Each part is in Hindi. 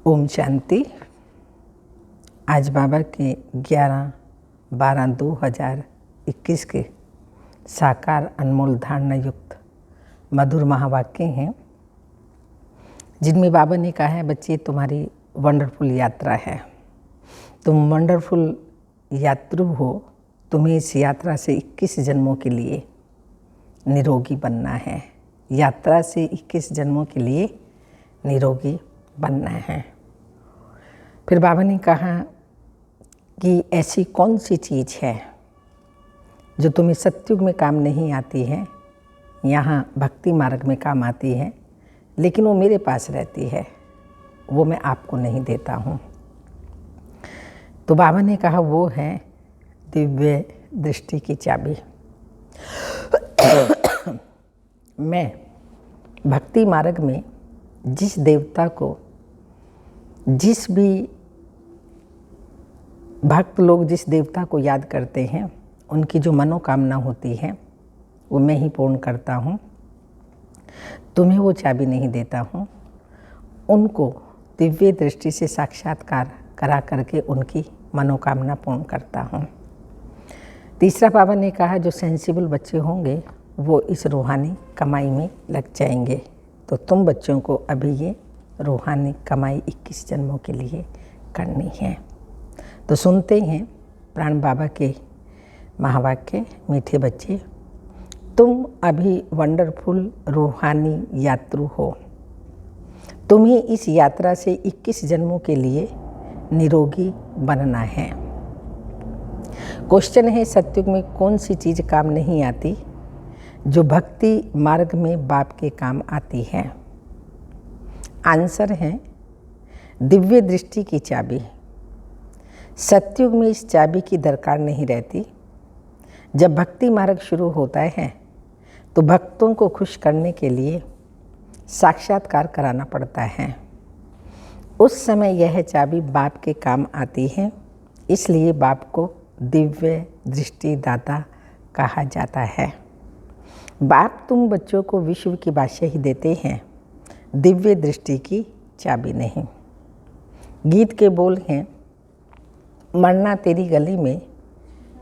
ओम शांति। आज बाबा के 11/12/2021 के साकार अनमोल धारणा युक्त मधुर महावाक्य हैं, जिनमें बाबा ने कहा है, बच्चे तुम्हारी वंडरफुल यात्रा है, तुम वंडरफुल यात्रु हो। तुम्हें इस यात्रा से 21 जन्मों के लिए निरोगी बनना है। यात्रा से 21 जन्मों के लिए निरोगी बनना है। फिर बाबा ने कहा कि ऐसी कौन सी चीज़ है जो तुम्हें सत्युग में काम नहीं आती है, यहाँ भक्ति मार्ग में काम आती है, लेकिन वो मेरे पास रहती है, वो मैं आपको नहीं देता हूँ। तो बाबा ने कहा वो है दिव्य दृष्टि की चाबी। मैं भक्ति मार्ग में जिस देवता को, जिस भी भक्त लोग जिस देवता को याद करते हैं, उनकी जो मनोकामना होती है वो मैं ही पूर्ण करता हूँ। तुम्हें वो चाबी नहीं देता हूँ, उनको दिव्य दृष्टि से साक्षात्कार करा करके उनकी मनोकामना पूर्ण करता हूँ। तीसरा बाबा ने कहा जो सेंसिबल बच्चे होंगे वो इस रूहानी कमाई में लग जाएंगे। तो तुम बच्चों को अभी ये रूहानी कमाई 21 जन्मों के लिए करनी है। तो सुनते हैं प्राण बाबा के महावाक्य। मीठे बच्चे, तुम अभी वंडरफुल रूहानी यात्रु हो। तुम्हें इस यात्रा से 21 जन्मों के लिए निरोगी बनना है। क्वेश्चन है, सत्युग में कौन सी चीज़ काम नहीं आती जो भक्ति मार्ग में बाप के काम आती है? आंसर है दिव्य दृष्टि की चाबी। सत्युग में इस चाबी की दरकार नहीं रहती। जब भक्ति मार्ग शुरू होता है तो भक्तों को खुश करने के लिए साक्षात्कार कराना पड़ता है। उस समय यह चाबी बाप के काम आती है, इसलिए बाप को दिव्य दृष्टि दाता कहा जाता है। बाप तुम बच्चों को विश्व की बादशाही देते हैं, दिव्य दृष्टि की चाबी नहीं। गीत के बोल हैं, मरना तेरी गली में,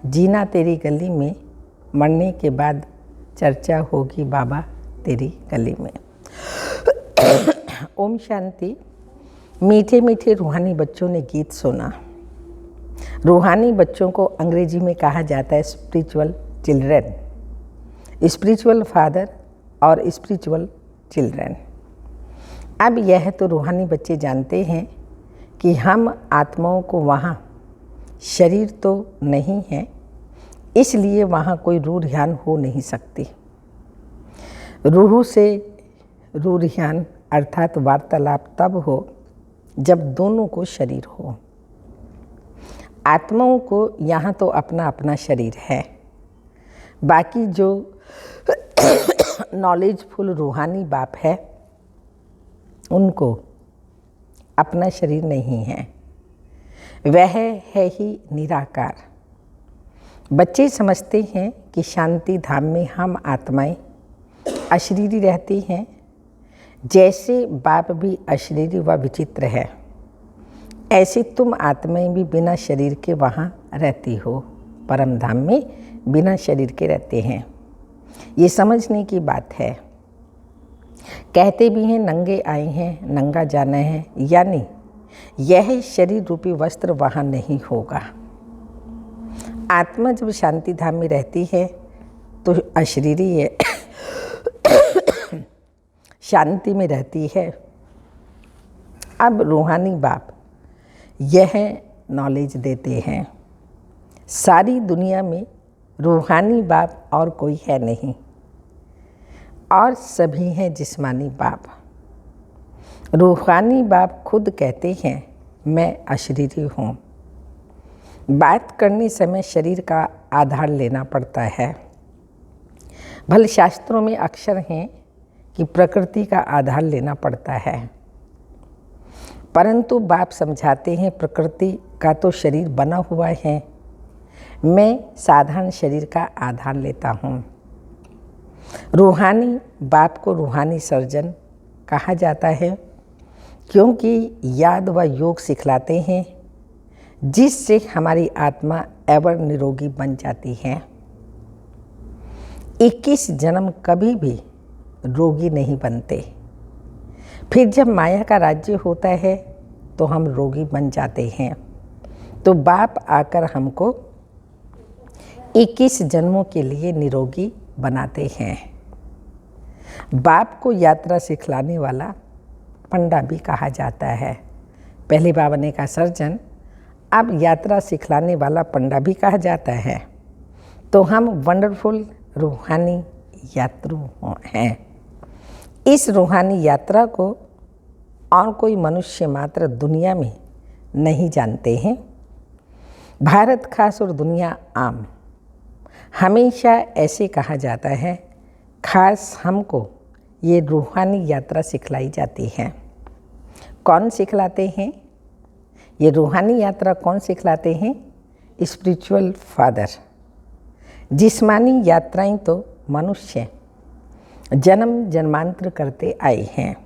जीना तेरी गली में, मरने के बाद चर्चा होगी बाबा तेरी गली में। ओम शांति। मीठे मीठे रूहानी बच्चों ने गीत सुना। रूहानी बच्चों को अंग्रेजी में कहा जाता है स्पिरिचुअल चिल्ड्रन, स्पिरिचुअल फादर और स्पिरिचुअल चिल्ड्रन। अब यह तो रूहानी बच्चे जानते हैं कि हम आत्माओं को वहाँ शरीर तो नहीं है, इसलिए वहाँ कोई रूह ध्यान हो नहीं सकती। रूह से रूह ध्यान अर्थात वार्तालाप तब हो जब दोनों को शरीर हो। आत्माओं को यहाँ तो अपना अपना शरीर है, बाकी जो नॉलेजफुल रूहानी बाप है उनको अपना शरीर नहीं है, वह है ही निराकार। बच्चे समझते हैं कि शांति धाम में हम आत्माएं अशरीरी रहती हैं, जैसे बाप भी अशरीरी व विचित्र है, ऐसे तुम आत्माएं भी बिना शरीर के वहाँ रहती हो। परम धाम में बिना शरीर के रहते हैं, ये समझने की बात है। कहते भी हैं नंगे आए हैं नंगा जाना है, यानी यह शरीर रूपी वस्त्र वहाँ नहीं होगा। आत्मा जब शांति धाम में रहती है तो अशरीरी है, शांति में रहती है। अब रूहानी बाप यह नॉलेज देते हैं, सारी दुनिया में रूहानी बाप और कोई है नहीं, और सभी हैं जिस्मानी बाप। रूहानी बाप खुद कहते हैं मैं अशरीरी हूँ। बात करने समय शरीर का आधार लेना पड़ता है। भले शास्त्रों में अक्षर हैं कि प्रकृति का आधार लेना पड़ता है, परंतु बाप समझाते हैं प्रकृति का तो शरीर बना हुआ है, मैं साधारण शरीर का आधार लेता हूँ। रूहानी बाप को रूहानी सर्जन कहा जाता है, क्योंकि याद व योग सिखलाते हैं जिससे हमारी आत्मा एवर निरोगी बन जाती है। 21 जन्म कभी भी रोगी नहीं बनते। फिर जब माया का राज्य होता है तो हम रोगी बन जाते हैं। तो बाप आकर हमको 21 जन्मों के लिए निरोगी बनाते हैं। बाप को यात्रा सिखलाने वाला पंडा भी कहा जाता है। पहले बाबा ने कहा सर्जन, अब यात्रा सिखलाने वाला पंडा भी कहा जाता है। तो हम वंडरफुल रूहानी यात्रु हैं। इस रूहानी यात्रा को और कोई मनुष्य मात्र दुनिया में नहीं जानते हैं। भारत खास और दुनिया आम। हमेशा ऐसे कहा जाता है, खास हमको ये रूहानी यात्रा सिखलाई जाती है। कौन सिखलाते हैं? ये रूहानी यात्रा कौन सिखलाते हैं? Spiritual father. जिस्मानी यात्राएं तो मनुष्य जन्म जन्मांतर करते आए हैं।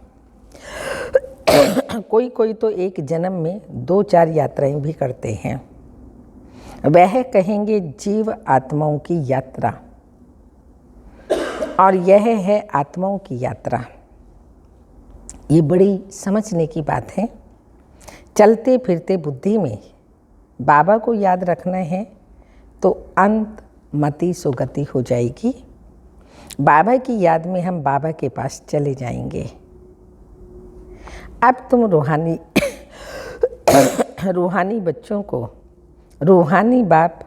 कोई कोई तो एक जन्म में 2-4 यात्राएं भी करते हैं। वह कहेंगे जीव आत्माओं की यात्रा, और यह है आत्माओं की यात्रा। ये बड़ी समझने की बात है। चलते फिरते बुद्धि में बाबा को याद रखना है तो अंत मति सुगति हो जाएगी। बाबा की याद में हम बाबा के पास चले जाएंगे। अब तुम रूहानी बच्चों को रूहानी बाप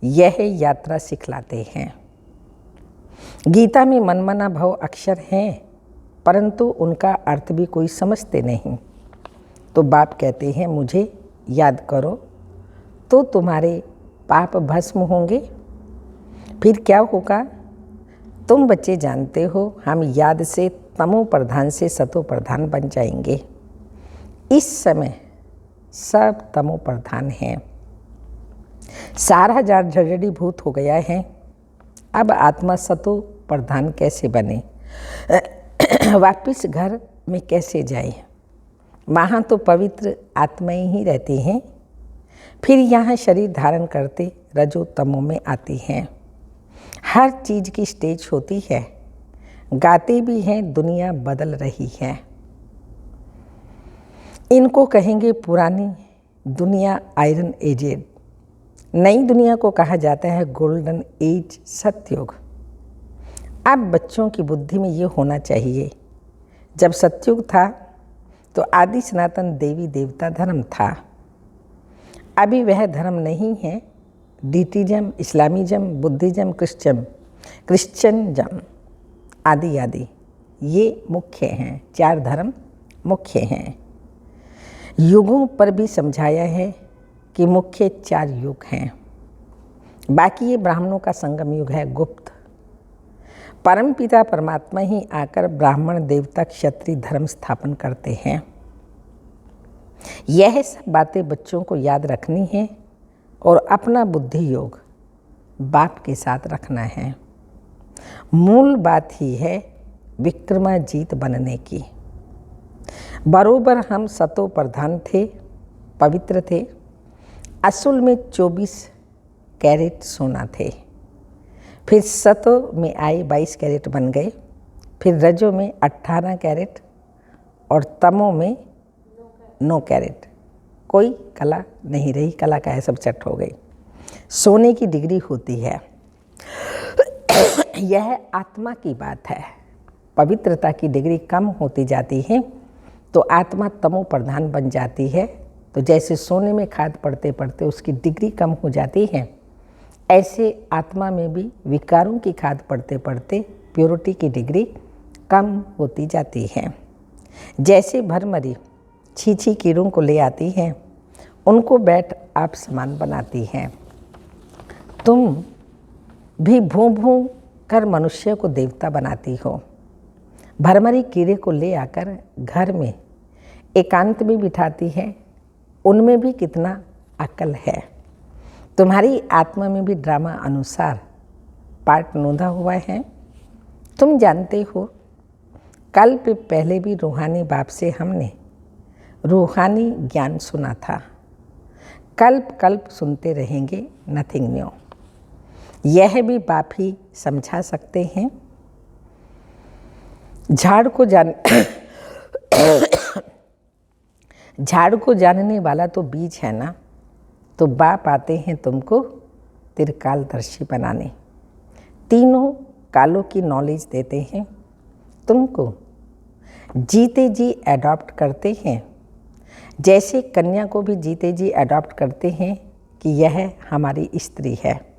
यह यात्रा सिखलाते हैं। गीता में मनमना भव अक्षर हैं, परंतु उनका अर्थ भी कोई समझते नहीं। तो बाप कहते हैं मुझे याद करो तो तुम्हारे पाप भस्म होंगे। फिर क्या होगा? तुम बच्चे जानते हो, हम याद से तमो प्रधान से सतो प्रधान बन जाएंगे। इस समय सब तमो प्रधान हैं। सारा जार जड़ीभूत हो गया है। अब आत्मा सतो प्रधान कैसे बने? वापिस घर में कैसे जाए? वहाँ तो पवित्र आत्माएं ही रहती हैं। फिर यहाँ शरीर धारण करते रजो तमो में आती हैं। हर चीज़ की स्टेज होती है। गाते भी हैं, दुनिया बदल रही है। इनको कहेंगे पुरानी दुनिया आयरन एजेड। नई दुनिया को कहा जाता है गोल्डन एज सतयुग। अब बच्चों की बुद्धि में ये होना चाहिए, जब सतयुग था तो आदि सनातन देवी देवता धर्म था। अभी वह धर्म नहीं है। डीटिज्म, इस्लामिज्म, बुद्धिज्म, क्रिश्चियनिज्म आदि आदि ये मुख्य हैं। 4 धर्म मुख्य हैं। युगों पर भी समझाया है कि मुख्य 4 युग हैं। बाकी ये ब्राह्मणों का संगम युग है, गुप्त। परमपिता परमात्मा ही आकर ब्राह्मण देवता क्षत्रिय धर्म स्थापन करते हैं। यह सब बातें बच्चों को याद रखनी है और अपना बुद्धि योग बाप के साथ रखना है। मूल बात ही है विक्रमाजीत बनने की। बरोबर हम सतो प्रधान थे, पवित्र थे। असल में 24 कैरेट सोना थे। फिर सतो में आए 22 कैरेट बन गए। फिर रजो में 18 कैरेट और तमो में 9 कैरेट। कोई कला नहीं रही, कला का है सब चट हो गई। सोने की डिग्री होती है। यह आत्मा की बात है। पवित्रता की डिग्री कम होती जाती है तो आत्मा तमो प्रधान बन जाती है। तो जैसे सोने में खाद पड़ते पड़ते उसकी डिग्री कम हो जाती है, ऐसे आत्मा में भी विकारों की खाद पड़ते पड़ते प्योरिटी की डिग्री कम होती जाती है। जैसे भरमरी छीछी कीड़ों को ले आती हैं, उनको बैठ आप समान बनाती हैं। तुम भी भूं भूं कर मनुष्य को देवता बनाती हो। भरमरी कीड़े को ले आकर घर में एकांत में बिठाती है। उनमें भी कितना अक्ल है। तुम्हारी आत्मा में भी ड्रामा अनुसार पार्ट नोंदा हुआ है। तुम जानते हो, कल पे पहले भी रूहानी बाप से हमने रूहानी ज्ञान सुना था। कल्प कल्प सुनते रहेंगे, नथिंग न्यू। यह भी बाप ही समझा सकते हैं। झाड़ को जानने वाला तो बीज है ना, तो बाप आते हैं तुमको त्रिकालदर्शी बनाने। तीनों कालों की नॉलेज देते हैं तुमको, जीते जी एडॉप्ट करते हैं। जैसे कन्या को भी जीते जी एडॉप्ट करते हैं कि यह हमारी स्त्री है।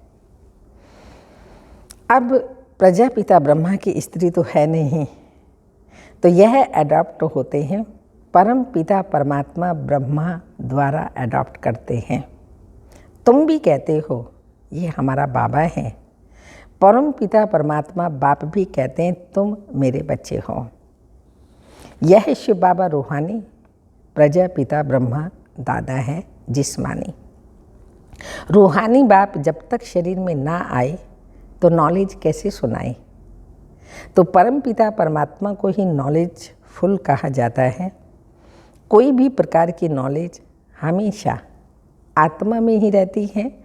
अब प्रजापिता ब्रह्मा की स्त्री तो है नहीं, तो यह एडॉप्ट होते हैं, परम पिता परमात्मा ब्रह्मा द्वारा एडॉप्ट करते हैं। तुम भी कहते हो ये हमारा बाबा है, परम पिता परमात्मा बाप भी कहते हैं तुम मेरे बच्चे हो। यह शिव बाबा रूहानी, प्रजापिता ब्रह्मा दादा है जिस्मानी। रूहानी बाप जब तक शरीर में ना आए तो नॉलेज कैसे सुनाए? तो परम पिता परमात्मा को ही नॉलेज फुल कहा जाता है। कोई भी प्रकार की नॉलेज हमेशा आत्मा में ही रहती है।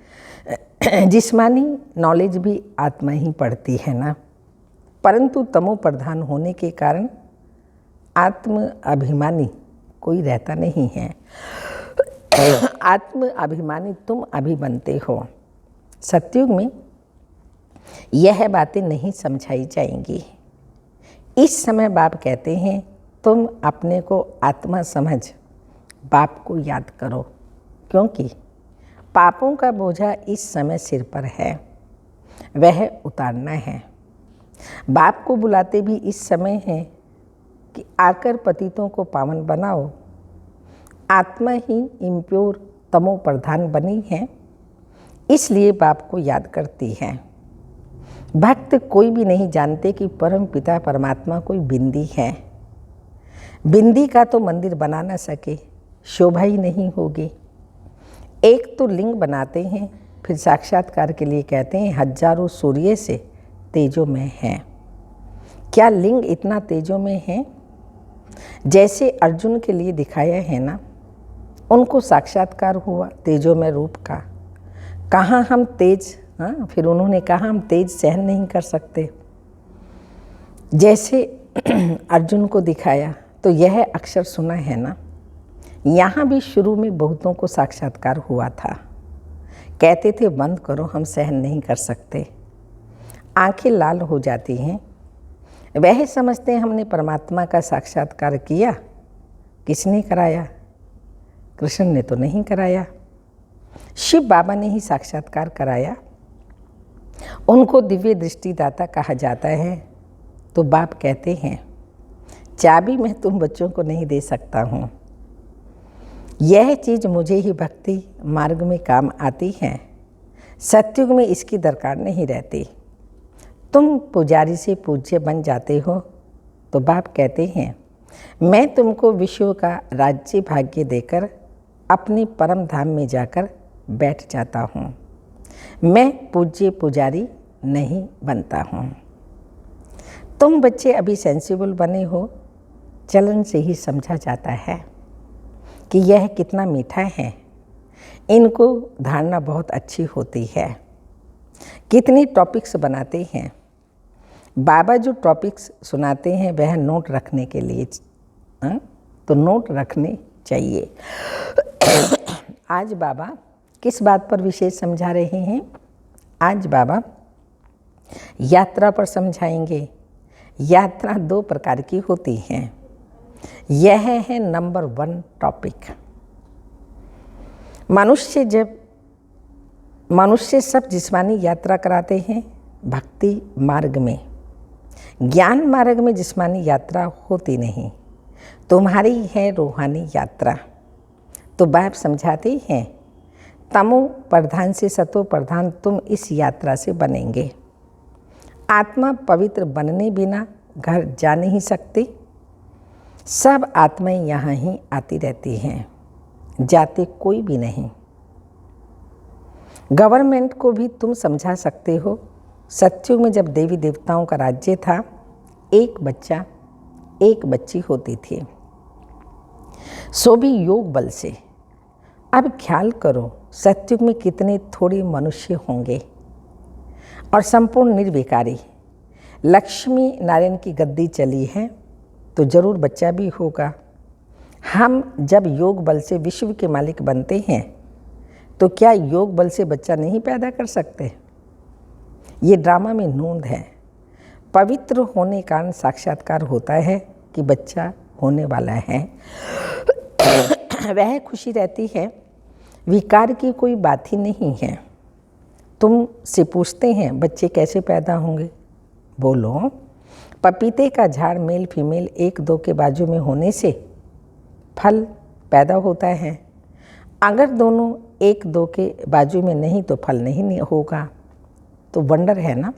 जिस्मानी नॉलेज भी आत्मा ही पढ़ती है ना, परंतु तमो प्रधान होने के कारण आत्म अभिमानी कोई रहता नहीं है। आत्म अभिमानी तुम अभी बनते हो। सतयुग में यह बातें नहीं समझाई जाएंगी। इस समय बाप कहते हैं तुम अपने को आत्मा समझ बाप को याद करो, क्योंकि पापों का बोझा इस समय सिर पर है, वह उतारना है। बाप को बुलाते भी इस समय है कि आकर पतितों को पावन बनाओ। आत्मा ही इम्प्योर तमो प्रधान बनी है, इसलिए बाप को याद करती है। भक्त कोई भी नहीं जानते कि परम पिता परमात्मा कोई बिंदी है। बिंदी का तो मंदिर बना न सके, शोभा ही नहीं होगी। एक तो लिंग बनाते हैं, फिर साक्षात्कार के लिए कहते हैं हजारों सूर्य से तेजो में है। क्या लिंग इतना तेजो में है? जैसे अर्जुन के लिए दिखाया है ना, उनको साक्षात्कार हुआ तेजो में रूप का। कहाँ हम तेज, फिर उन्होंने कहा हम तेज सहन नहीं कर सकते। जैसे अर्जुन को दिखाया, तो यह अक्षर सुना है ना, यहाँ भी शुरू में बहुतों को साक्षात्कार हुआ था। कहते थे बंद करो, हम सहन नहीं कर सकते। आंखें लाल हो जाती हैं। वह समझते हैं हमने परमात्मा का साक्षात्कार किया। किसने कराया? कृष्ण ने तो नहीं कराया, शिव बाबा ने ही साक्षात्कार कराया। उनको दिव्य दृष्टिदाता कहा जाता है। तो बाप कहते हैं चाबी मैं तुम बच्चों को नहीं दे सकता हूँ, यह चीज़ मुझे ही भक्ति मार्ग में काम आती है। सतयुग में इसकी दरकार नहीं रहती। तुम पुजारी से पूज्य बन जाते हो, तो बाप कहते हैं मैं तुमको विश्व का राज्य भाग्य देकर अपने परम धाम में जाकर बैठ जाता हूँ। मैं पूज्य पुजारी नहीं बनता हूँ। तुम बच्चे अभी सेंसिबल बने हो, चलन से ही समझा जाता है कि यह कितना मीठा है। इनको धारणा बहुत अच्छी होती है। कितनी टॉपिक्स बनाते हैं बाबा। जो टॉपिक्स सुनाते हैं वह नोट रखने के लिए, तो नोट रखने चाहिए। आज बाबा किस बात पर विशेष समझा रहे हैं? आज बाबा यात्रा पर समझाएंगे। यात्रा दो प्रकार की होती है। यह है नंबर 1 टॉपिक। मनुष्य सब जिस्मानी यात्रा कराते हैं भक्ति मार्ग में। ज्ञान मार्ग में जिस्मानी यात्रा होती नहीं। तुम्हारी है रूहानी यात्रा। तो बाप समझाते हैं तमो प्रधान से सतो प्रधान तुम इस यात्रा से बनेंगे। आत्मा पवित्र बनने बिना घर जा नहीं सकती। सब आत्माएं यहाँ ही आती रहती हैं, जाते कोई भी नहीं। गवर्नमेंट को भी तुम समझा सकते हो। सतयुग में जब देवी देवताओं का राज्य था, एक बच्चा एक बच्ची होती थी। सो भी योग बल से। अब ख्याल करो सतयुग में कितने थोड़े मनुष्य होंगे और संपूर्ण निर्विकारी। लक्ष्मी नारायण की गद्दी चली है तो जरूर बच्चा भी होगा। हम जब योग बल से विश्व के मालिक बनते हैं तो क्या योग बल से बच्चा नहीं पैदा कर सकते? ये ड्रामा में नूंद है। पवित्र होने का कारण साक्षात्कार होता है कि बच्चा होने वाला है। वह खुशी रहती है, विकार की कोई बात ही नहीं है। तुमसे पूछते हैं बच्चे कैसे पैदा होंगे? बोलो, पपीते का झाड़ मेल फीमेल एक दो के बाजू में होने से फल पैदा होता है। अगर दोनों एक दो के बाजू में नहीं तो फल नहीं होगा। तो वंडर है ना।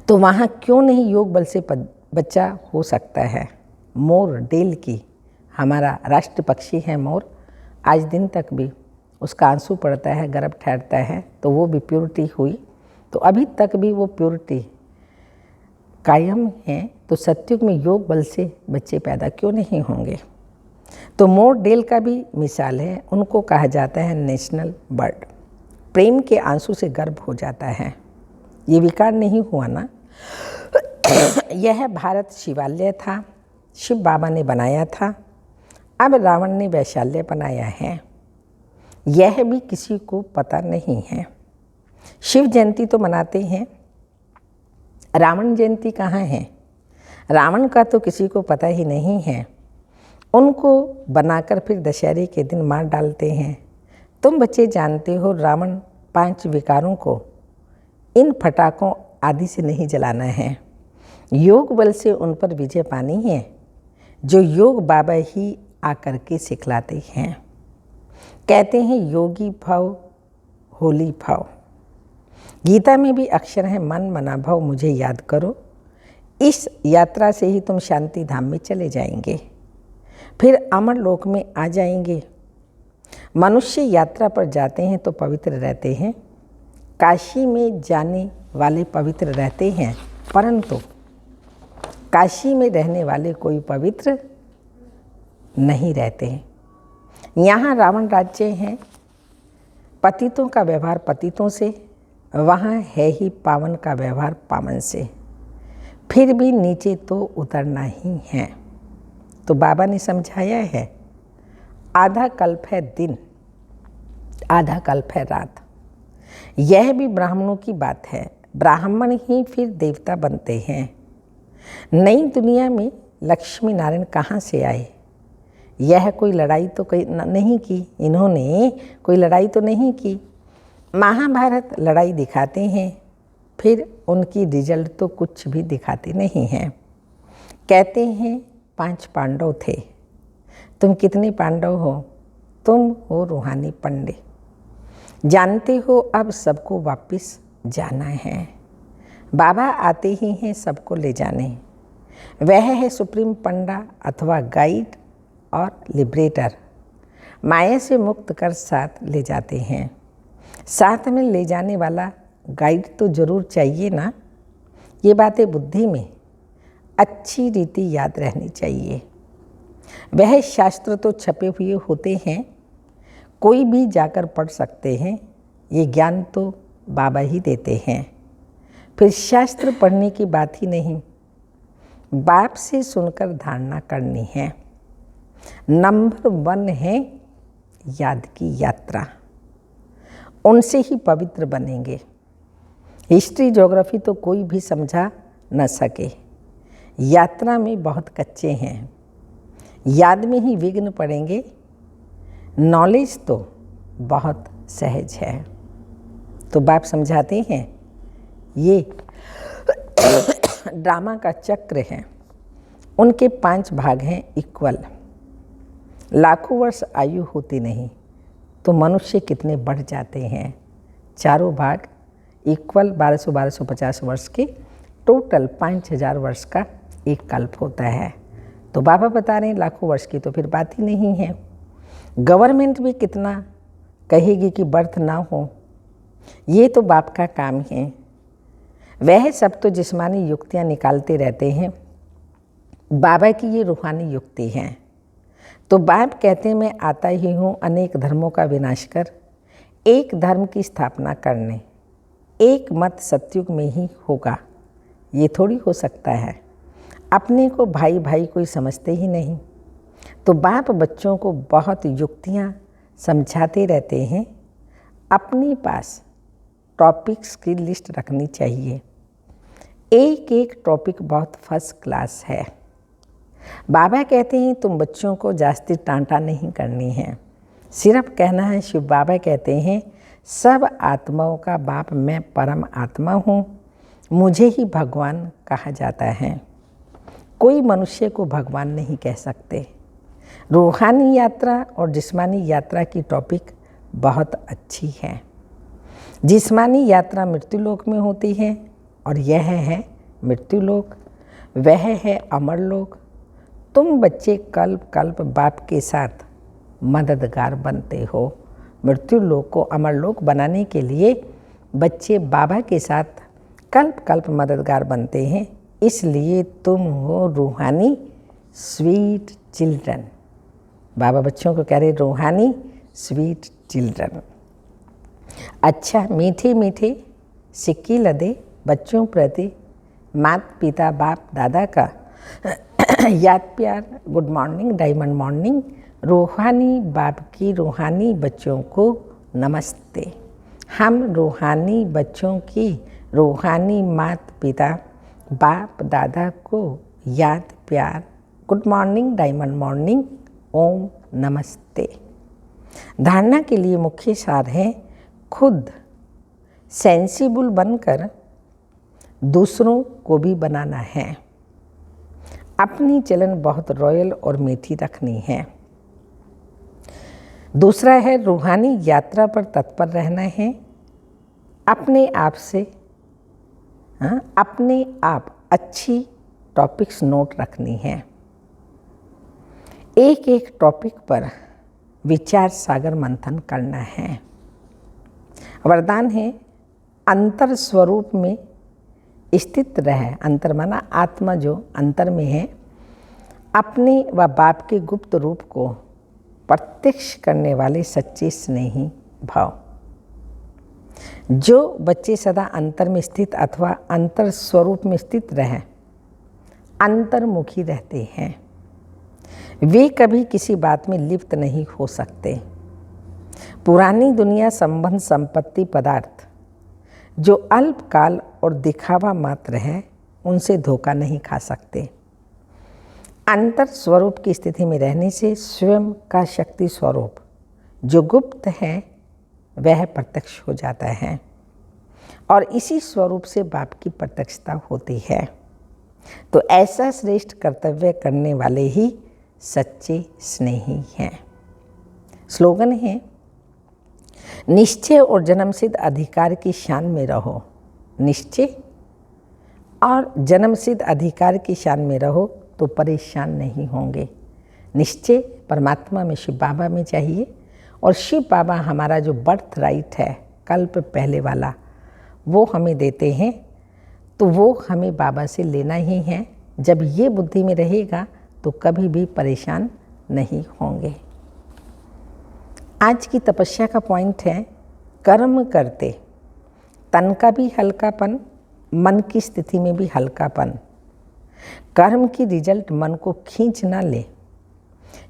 तो वहाँ क्यों नहीं योग बल से बच्चा हो सकता है? मोर डेल की, हमारा राष्ट्र पक्षी है मोर, आज दिन तक भी उसका आंसू पड़ता है, गर्भ ठहरता है तो वो भी प्योरिटी हुई। तो अभी तक भी वो प्योरिटी कायम है। तो सतयुग में योग बल से बच्चे पैदा क्यों नहीं होंगे? तो मोर डेल का भी मिसाल है। उनको कहा जाता है नेशनल बर्ड। प्रेम के आंसू से गर्भ हो जाता है। ये विकार नहीं हुआ ना। यह भारत शिवालय था, शिव बाबा ने बनाया था। अब रावण ने वैशाल्य बनाया है, यह भी किसी को पता नहीं है। शिव जयंती तो मनाते हैं, रावण जयंती कहाँ है? रावण का तो किसी को पता ही नहीं है। उनको बनाकर फिर दशहरे के दिन मार डालते हैं। तुम बच्चे जानते हो रावण 5 विकारों को इन फटाकों आदि से नहीं जलाना है। योग बल से उन पर विजय पानी है, जो योग बाबा ही आकर के सिखलाते हैं। कहते हैं योगी भव होली भव। गीता में भी अक्षर है मन मना भव, मुझे याद करो। इस यात्रा से ही तुम शांति धाम में चले जाएंगे, फिर अमर लोक में आ जाएंगे। मनुष्य यात्रा पर जाते हैं तो पवित्र रहते हैं। काशी में जाने वाले पवित्र रहते हैं, परंतु काशी में रहने वाले कोई पवित्र नहीं रहते हैं। यहाँ रावण राज्य है, पतितों का व्यवहार पतितों से, वहाँ है ही पावन का व्यवहार पावन से। फिर भी नीचे तो उतरना ही है। तो बाबा ने समझाया है, आधा कल्प है दिन, आधा कल्प है रात। यह भी ब्राह्मणों की बात है। ब्राह्मण ही फिर देवता बनते हैं। नई दुनिया में लक्ष्मी नारायण कहाँ से आए? यह कोई लड़ाई तो नहीं की, इन्होंने कोई लड़ाई तो नहीं की। महाभारत लड़ाई दिखाते हैं, फिर उनकी रिजल्ट तो कुछ भी दिखाते नहीं हैं। कहते हैं 5 पांडव थे। तुम कितने पांडव हो? तुम हो रूहानी पंडे। जानते हो अब सबको वापस जाना है। बाबा आते ही हैं सबको ले जाने। वह है सुप्रीम पंडा अथवा गाइड और लिबरेटर। माया से मुक्त कर साथ ले जाते हैं। साथ में ले जाने वाला गाइड तो जरूर चाहिए ना। ये बातें बुद्धि में अच्छी रीति याद रहनी चाहिए। वह शास्त्र तो छपे हुए होते हैं, कोई भी जाकर पढ़ सकते हैं। ये ज्ञान तो बाबा ही देते हैं। फिर शास्त्र पढ़ने की बात ही नहीं, बाप से सुनकर धारणा करनी है। नंबर 1 है याद की यात्रा, उनसे ही पवित्र बनेंगे। हिस्ट्री ज्योग्राफी तो कोई भी समझा न सके, यात्रा में बहुत कच्चे हैं। याद में ही विघ्न पड़ेंगे। नॉलेज तो बहुत सहज है। तो बाप समझाते हैं ये ड्रामा का चक्र है। उनके 5 भाग हैं इक्वल। लाखों वर्ष आयु होती नहीं तो मनुष्य कितने बढ़ जाते हैं। चारों भाग इक्वल 1250 वर्ष के, टोटल 5000 वर्ष का एक कल्प होता है। तो बाबा बता रहे हैं लाखों वर्ष की तो फिर बात ही नहीं है। गवर्नमेंट भी कितना कहेगी कि बर्थ ना हो, ये तो बाप का काम है। वह सब तो जिस्मानी युक्तियाँ निकालते रहते हैं, बाबा की ये रूहानी युक्ति है। तो बाप कहते हैं मैं आता ही हूँ अनेक धर्मों का विनाश कर, एक धर्म की स्थापना करने। एक मत सतयुग में ही होगा, ये थोड़ी हो सकता है। अपने को भाई भाई कोई समझते ही नहीं। तो बाप बच्चों को बहुत युक्तियाँ समझाते रहते हैं। अपने पास टॉपिक्स की लिस्ट रखनी चाहिए। एक एक टॉपिक बहुत फर्स्ट क्लास है। बाबा कहते हैं तुम बच्चों को जास्ती टांटा नहीं करनी है, सिर्फ कहना है। शिव बाबा कहते हैं सब आत्माओं का बाप मैं परम आत्मा हूँ, मुझे ही भगवान कहा जाता है। कोई मनुष्य को भगवान नहीं कह सकते। रूहानी यात्रा और जिस्मानी यात्रा की टॉपिक बहुत अच्छी है। जिस्मानी यात्रा मृत्युलोक में होती है और यह है मृत्युलोक, वह है अमरलोक। तुम बच्चे कल्प कल्प बाप के साथ मददगार बनते हो। मृत्युलोक को अमरलोक बनाने के लिए बच्चे बाबा के साथ कल्प कल्प मददगार बनते हैं। इसलिए तुम हो रूहानी स्वीट चिल्ड्रन। बाबा बच्चों को कह रहे रूहानी स्वीट चिल्ड्रन। अच्छा मीठे मीठे सिक्की लदे बच्चों प्रति माता पिता बाप दादा का याद प्यार, गुड मॉर्निंग, डायमंड मॉर्निंग। रूहानी बाप की रूहानी बच्चों को नमस्ते। हम रूहानी बच्चों की रूहानी माता पिता बाप दादा को याद प्यार, गुड मॉर्निंग, डायमंड मॉर्निंग, ओम नमस्ते। धारणा के लिए मुख्य सार है खुद सेंसिबल बनकर दूसरों को भी बनाना है। अपनी चलन बहुत रॉयल और मीठी रखनी है। दूसरा है रूहानी यात्रा पर तत्पर रहना है। अपने आप से अपने आप अच्छी टॉपिक्स नोट रखनी है। एक एक टॉपिक पर विचार सागर मंथन करना है। वरदान है अंतर स्वरूप में स्थित रहे। अंतर माना आत्मा जो अंतर में है, अपने व बाप के गुप्त रूप को प्रत्यक्ष करने वाले सच्चे स्नेही भाव। जो बच्चे सदा अंतर में स्थित अथवा अंतर स्वरूप में स्थित रहे, अंतर्मुखी रहते हैं, वे कभी किसी बात में लिप्त नहीं हो सकते। पुरानी दुनिया संबंध संपत्ति पदार्थ जो अल्पकाल और दिखावा मात्र है, उनसे धोखा नहीं खा सकते। अंतर स्वरूप की स्थिति में रहने से स्वयं का शक्ति स्वरूप जो गुप्त है वह प्रत्यक्ष हो जाता है और इसी स्वरूप से बाप की प्रत्यक्षता होती है। तो ऐसा श्रेष्ठ कर्तव्य करने वाले ही सच्चे स्नेही हैं। स्लोगन है निश्चय और जन्मसिद्ध अधिकार की शान में रहो। निश्चय और जन्मसिद्ध अधिकार की शान में रहो तो परेशान नहीं होंगे। निश्चय परमात्मा में शिव बाबा में चाहिए और शिव बाबा हमारा जो बर्थ राइट है कल्प पहले वाला वो हमें देते हैं, तो वो हमें बाबा से लेना ही है। जब ये बुद्धि में रहेगा तो कभी भी परेशान नहीं होंगे। आज की तपस्या का पॉइंट है कर्म करते तन का भी हल्कापन, मन की स्थिति में भी हल्कापन। कर्म की रिजल्ट मन को खींच ना ले।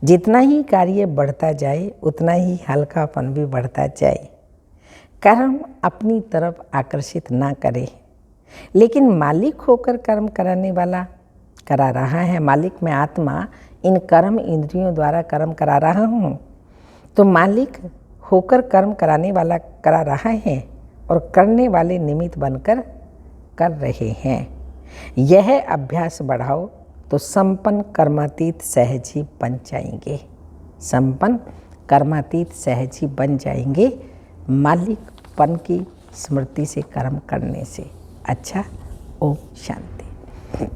जितना ही कार्य बढ़ता जाए उतना ही हल्कापन भी बढ़ता जाए। कर्म अपनी तरफ आकर्षित ना करे, लेकिन मालिक होकर कर्म कराने वाला करा रहा है। मालिक में आत्मा इन कर्म इंद्रियों द्वारा कर्म करा रहा हूँ, तो मालिक होकर कर्म कराने वाला करा रहा है और करने वाले निमित्त बनकर कर रहे हैं। यह अभ्यास बढ़ाओ तो संपन्न कर्मातीत सहज ही बन जाएंगे। संपन्न कर्मातीत सहज ही बन जाएंगे मालिकपन की स्मृति से कर्म करने से। अच्छा, ओम शांति।